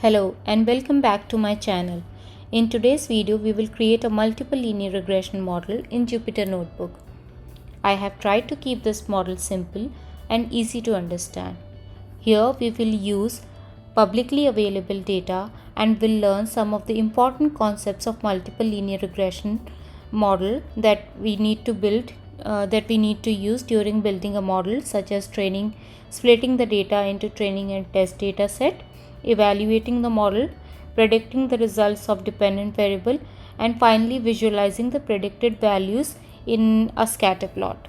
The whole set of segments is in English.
Hello and welcome back to my channel. In today's video, we will create a multiple linear regression model in Jupyter Notebook. I have tried to keep this model simple and easy to understand. Here we will use publicly available data and will learn some of the important concepts of multiple linear regression model that we need to use during building a model, such as splitting the data into training and test data set, evaluating the model, predicting the results of dependent variable, and finally visualizing the predicted values in a scatter plot.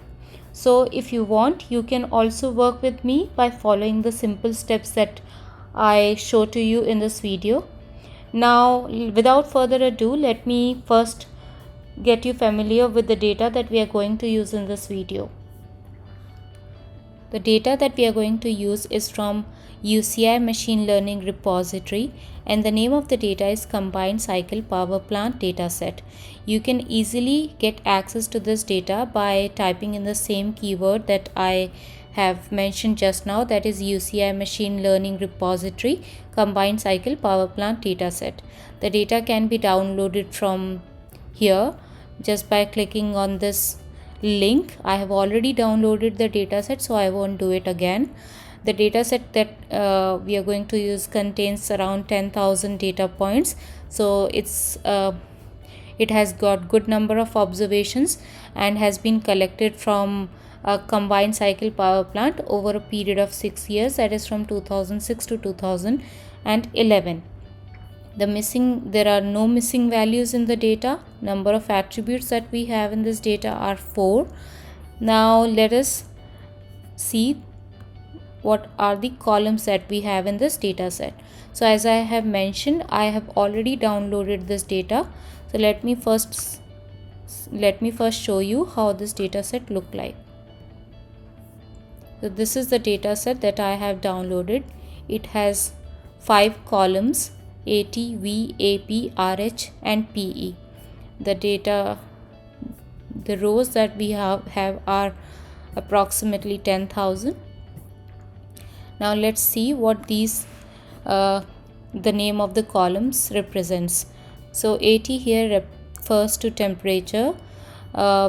So if you want, you can also work with me by following the simple steps that I show to you in this video. Now, without further ado, let me first get you familiar with the data that we are going to use in this video. The data that we are going to use is from UCI machine learning repository, and the name of the data is combined cycle power plant dataset. You can easily get access to this data by typing in the same keyword that I have mentioned just now, that is UCI machine learning repository combined cycle power plant dataset. The data can be downloaded from here just by clicking on this link. I have already downloaded the dataset, so I won't do it again. The dataset that we are going to use contains around 10,000 data points, so it has got good number of observations and has been collected from a combined cycle power plant over a period of 6 years, that is from 2006 to 2011. There are no missing values in the data. Number of attributes that we have in this data are 4. Now let us see what are the columns that we have in this data set. So as I have mentioned, I have already downloaded this data. So let me first show you how this data set look like. So this is the data set that I have downloaded. It has 5 columns: AT, V, AP, RH and PE. The rows that we have are approximately 10,000. Now let's see what the name of the columns represents. So AT here refers to temperature,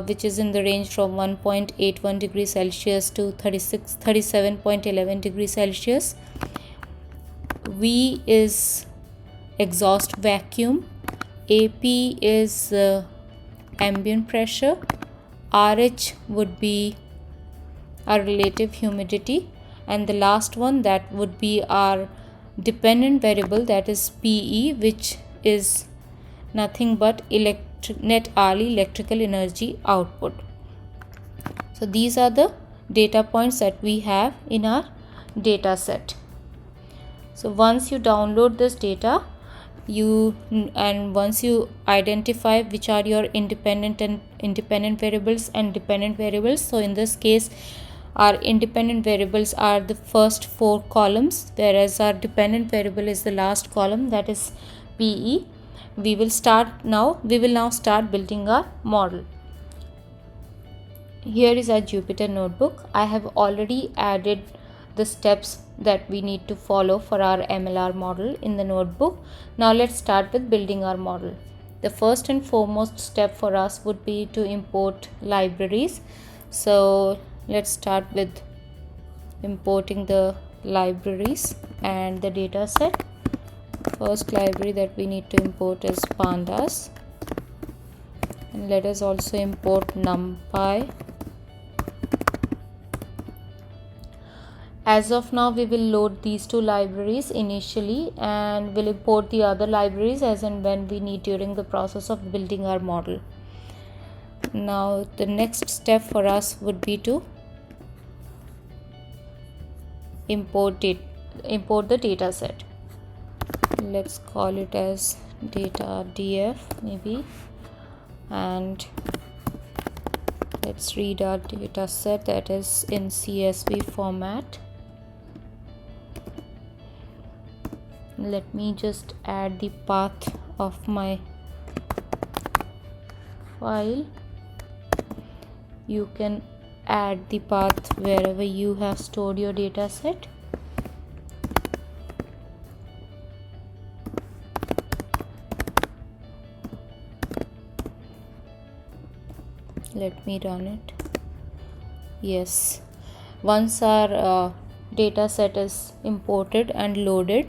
which is in the range from 1.81 degrees Celsius to 37.11 degrees Celsius. V is exhaust vacuum, AP is ambient pressure, RH would be our relative humidity, and the last one, that would be our dependent variable, that is PE, which is nothing but net hourly electrical energy output. So these are the data points that we have in our data set. So once you download this data, once you identify which are your independent variables and dependent variables, so in this case our independent variables are the first 4 columns, whereas our dependent variable is the last column, that is PE. We will now start building our model. Here is our Jupyter notebook. I have already added the steps that we need to follow for our MLR model in the notebook. Now let's start with building our model. The first and foremost step for us would be to import libraries. So let's start with importing the libraries and the data set. First library that we need to import is pandas, and let us also import numpy. As of now, we will load these 2 libraries initially and will import the other libraries as and when we need during the process of building our model. Now the next step for us would be to import the data set. Let's call it as data df maybe, and let's read our data set that is in CSV format. Let me just add the path of my file. You can add the path wherever you have stored your data set. Let me run it. Yes, once our data set is imported and loaded,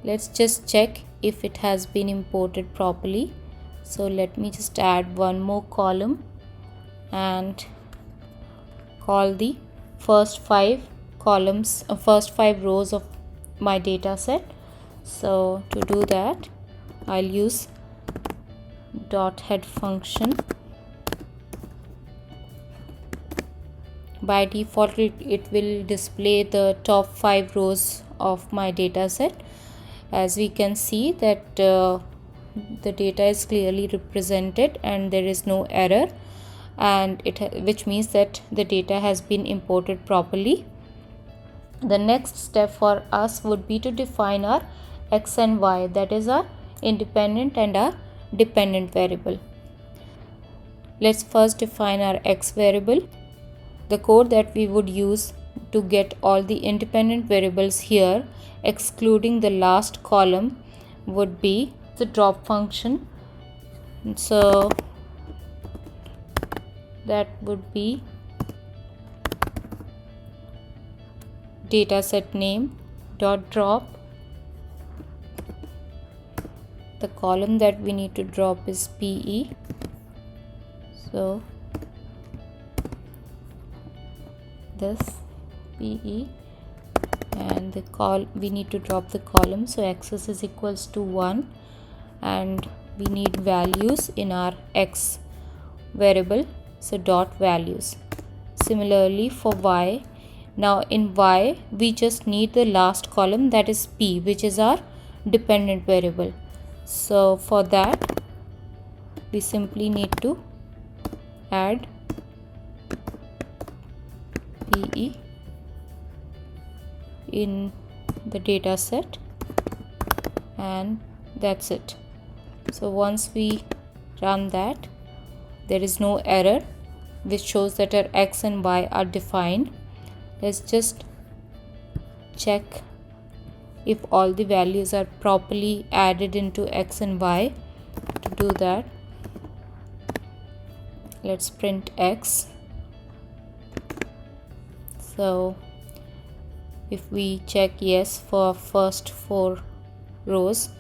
let's just check if it has been imported properly. So let me just add one more column and call the first 5 columns, first 5 rows of my data set. So to do that, I'll use dot head function. By default it will display the top 5 rows of my data set. As we can see that the data is clearly represented and there is no error, and which means that the data has been imported properly. The next step for us would be to define our x and y, that is our independent and our dependent variable. Let's first define our x variable. The code that we would use to get all the independent variables here, excluding the last column, would be the drop function. So that would be dataset name dot drop. The column that we need to drop is PE. So this PE, and we need to drop the column, so axis is equals to 1, and we need values in our x variable, so dot values. Similarly for y, now in y we just need the last column, that is P, which is our dependent variable. So for that we simply need to add PE in the data set, and that's it. So once we run that, there is no error, which shows that our x and y are defined. Let's just check if all the values are properly added into x and y. To do that, let's print x. So if we check yes for first 4 rows,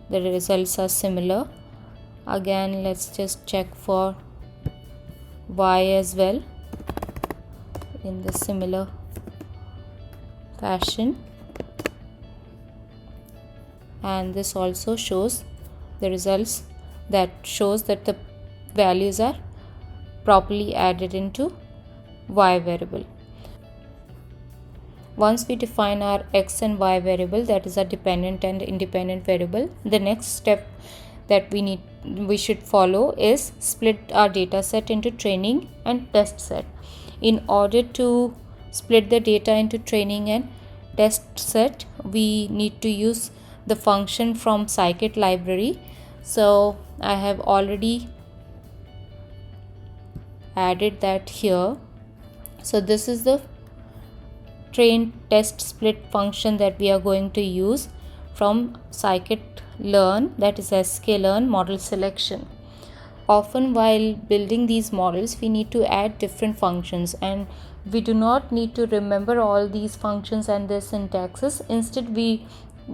the results are similar. Again, let's just check for y as well in the similar fashion, and this also shows the results that shows that the values are properly added into y variable. Once we define our x and y variable, that is our dependent and independent variable, the next step that we should follow is split our data set into training and test set. In order to split the data into training and test set, we need to use the function from scikit library. So I have already added that here. So this is the train test split function that we are going to use from scikit-learn, that is Sklearn model selection. Often while building these models, we need to add different functions, and we do not need to remember all these functions and their syntaxes. Instead, we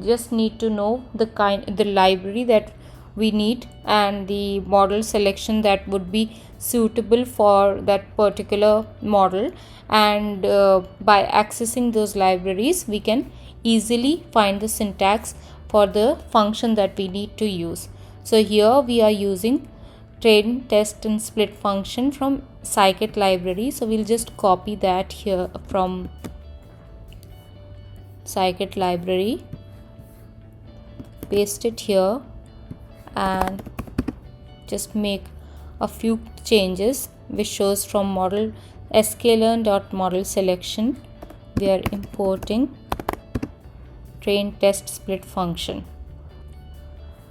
just need to know the library that we need and the model selection that would be suitable for that particular model, and by accessing those libraries we can easily find the syntax for the function that we need to use. So here we are using train, test and split function from scikit library. So we'll just copy that here from scikit library, paste it here, and just make a few changes, which shows from model sklearn.model selection we are importing train test split function.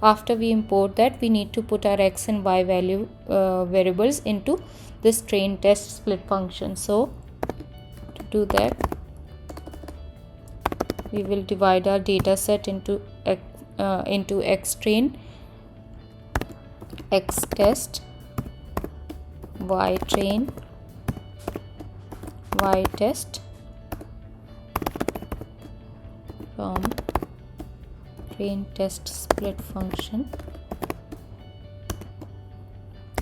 After we import that, we need to put our x and y value variables into this train test split function. So to do that, we will divide our data set into x train, x test, y train, y test from train test split function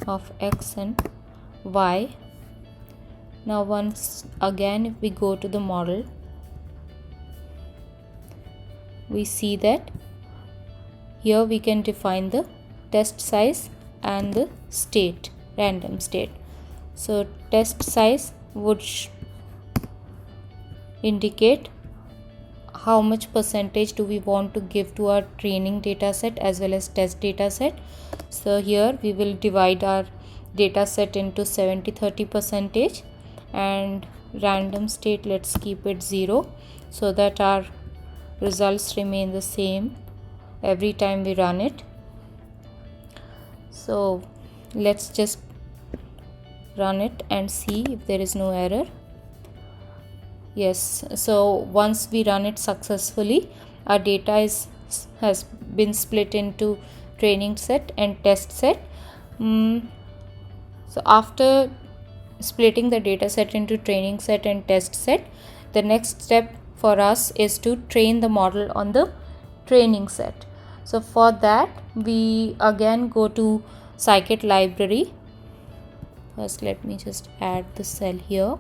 of x and y. Now once again, if we go to the model, we see that here we can define the test size and the state, random state. So test size would indicate how much percentage do we want to give to our training data set as well as test data set. So here we will divide our data set into 70-30 percentage, and random state, let's keep it 0 so that our results remain the same every time we run it. So let's just run it and see if there is no error. Yes, so once we run it successfully, our data has been split into training set and test set. So after splitting the data set into training set and test set, the next step for us is to train the model on the training set. So for that, we again go to scikit library. First, let me just add the cell here,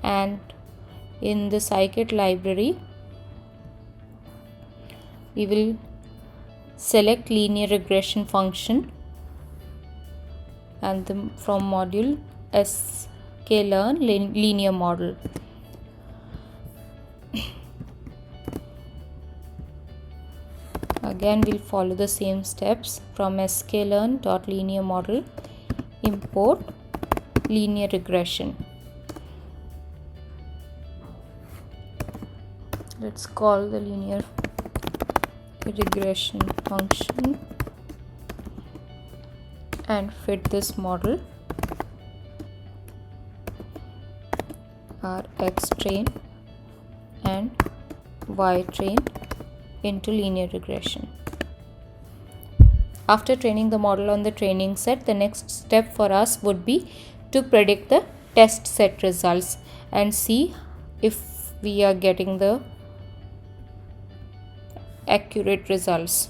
and in the scikit library we will select linear regression function, and from module Sklearn linear model. Again, we'll follow the same steps. From sklearn.linear model, import linear regression. Let's call the linear regression function and fit this model, our x train and y train, into linear regression. After training the model on the training set, the next step for us would be to predict the test set results and see if we are getting the accurate results.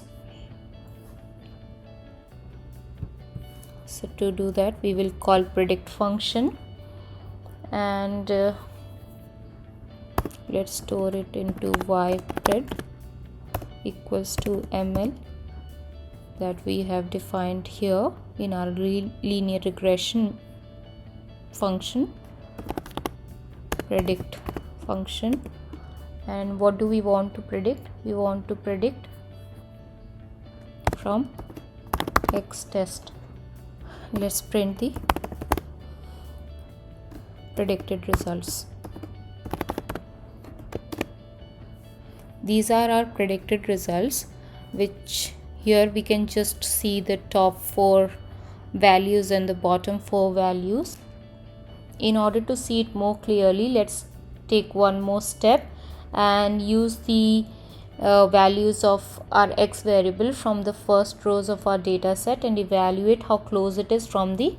So to do that, we will call predict function, and let's store it into ypred equals to ml that we have defined here in our linear regression function, predict function. And what do we want to predict? We want to predict from x test. Let's print the predicted results. These are our predicted results, which here we can just see the top 4 values and the bottom 4 values. In order to see it more clearly, let's take one more step and use the values of our x variable from the first rows of our data set and evaluate how close it is from the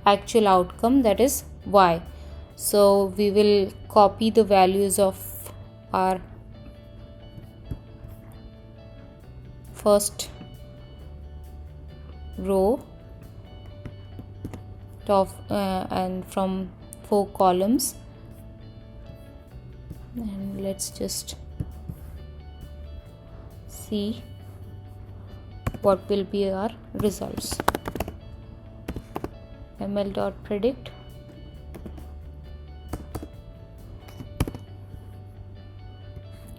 actual outcome, that is y. So we will copy the values of our first row and from 4 columns, and let's just see what will be our results. ml.predict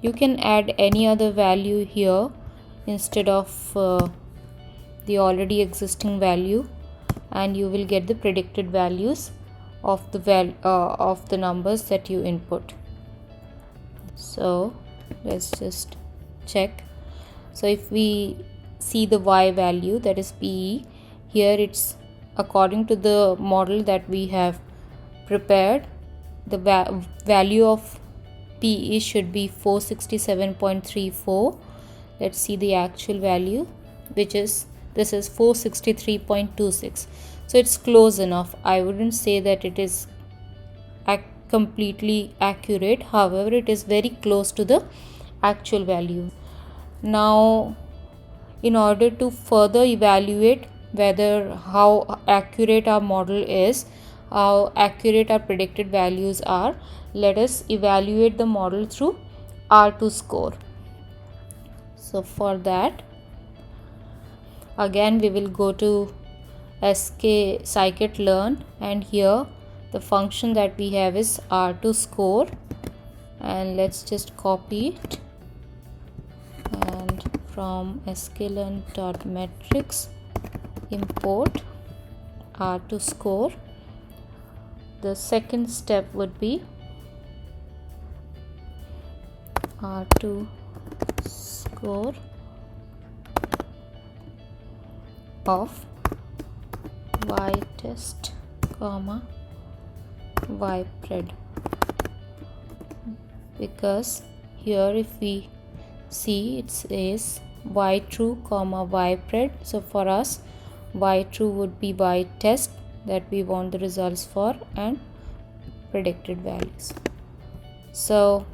you can add any other value here instead of the already existing value, and you will get the predicted values of the numbers that you input. So let's just check. So if we see the y value, that is PE, here it's according to the model that we have prepared, the value of PE should be 467.34. let's see the actual value, which is, this is 463.26. So it's close enough. I wouldn't say that it is completely accurate, however it is very close to the actual value. Now in order to further evaluate whether how accurate our model is, how accurate our predicted values are, let us evaluate the model through R2 score. So for that, again we will go to Sklearn, and here the function that we have is R2 score, and let's just copy it, and from sklearn.metrics import R2 score. The second step would be R2 score of y test comma y pred, because here if we see it says y true comma y pred, so for us y true would be y test that we want the results for and predicted values. So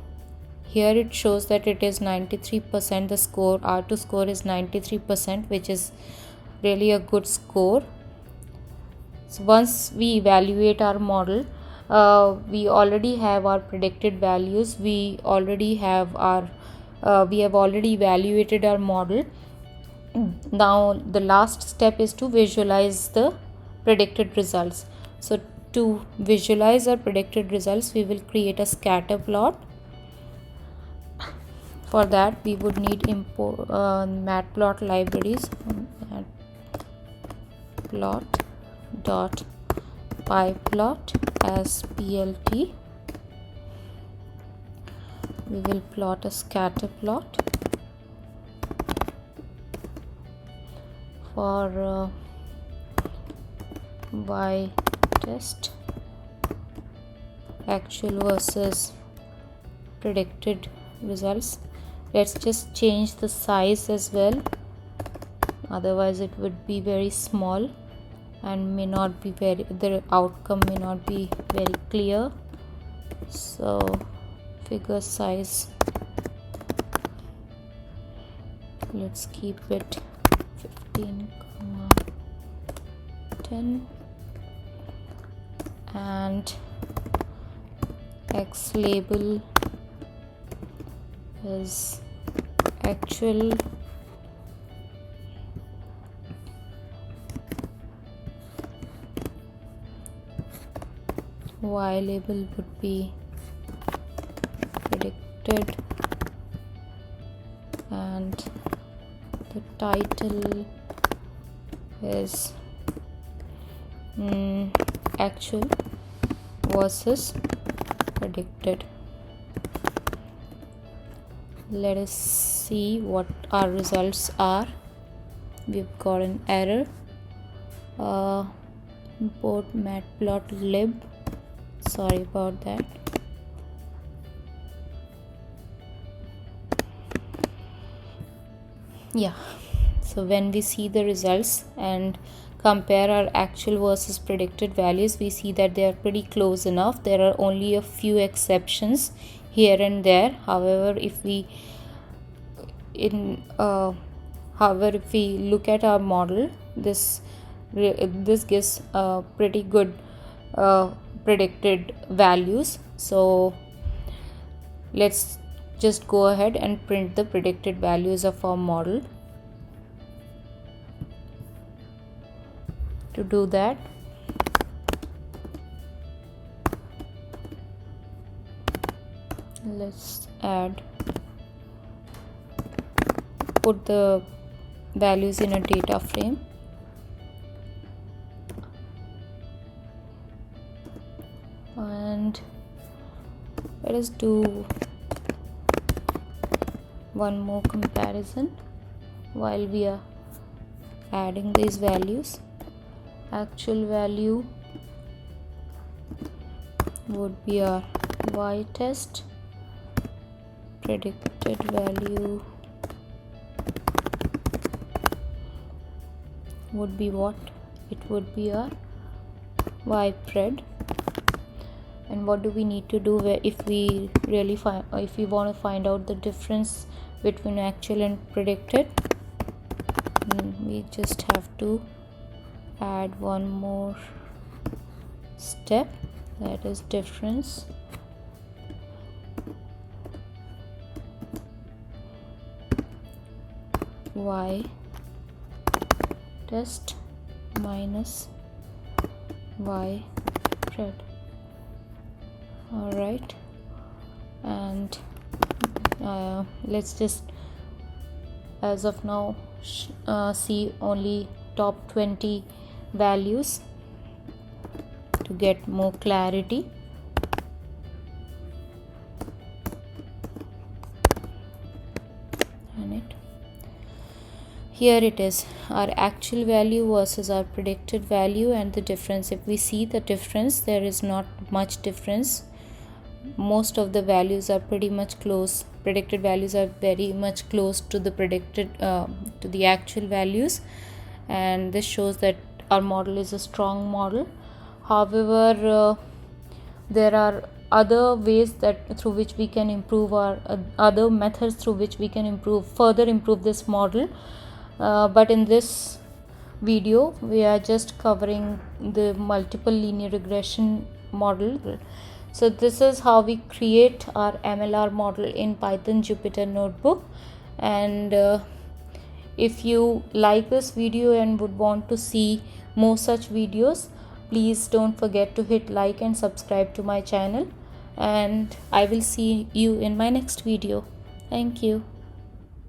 here it shows that it is 93%, the score R2 score is 93%, which is really a good score. So once we evaluate our model, we already have our predicted values, we have already evaluated our model. Now the last step is to visualize the predicted results. So to visualize our predicted results, we will create a scatter plot. For that we would need import matplot libraries, matplot.pyplot as plt. We will plot a scatter plot for y test actual versus predicted results. Let's just change the size as well, otherwise it would be very small and may not be the outcome may not be very clear. So figure size, let's keep it 15,10, and x label is actual y label would be predicted, and the title is actual versus predicted. Let us see what our results are. We've got an error. Import matplotlib, sorry about that. Yeah, so when we see the results and compare our actual versus predicted values, we see that they are pretty close enough. There are only a few exceptions here and there. However, if we look at our model, this gives pretty good predicted values. So let's just go ahead and print the predicted values of our model. To do that, let's put the values in a data frame. And let us do one more comparison while we are adding these values. Actual value would be our y test, predicted value would be what? It would be our ypred. And what do we need to do if we really if we want to find out the difference between actual and predicted? We just have to add one more step, that is difference y test minus y pred. All right, and let's just as of now see only top 20 values to get more clarity. Here it is, our actual value versus our predicted value, and the difference. If we see the difference, there is not much difference. Most of the values are pretty much close. Predicted values are very much close to the predicted to the actual values, and this shows that our model is a strong model. However, there are other ways that through which we can improve our other methods through which we can further improve this model. But in this video we are just covering the multiple linear regression model. So this is how we create our MLR model in Python Jupyter notebook. And if you like this video and would want to see more such videos, please don't forget to hit like and subscribe to my channel, and I will see you in my next video. Thank you.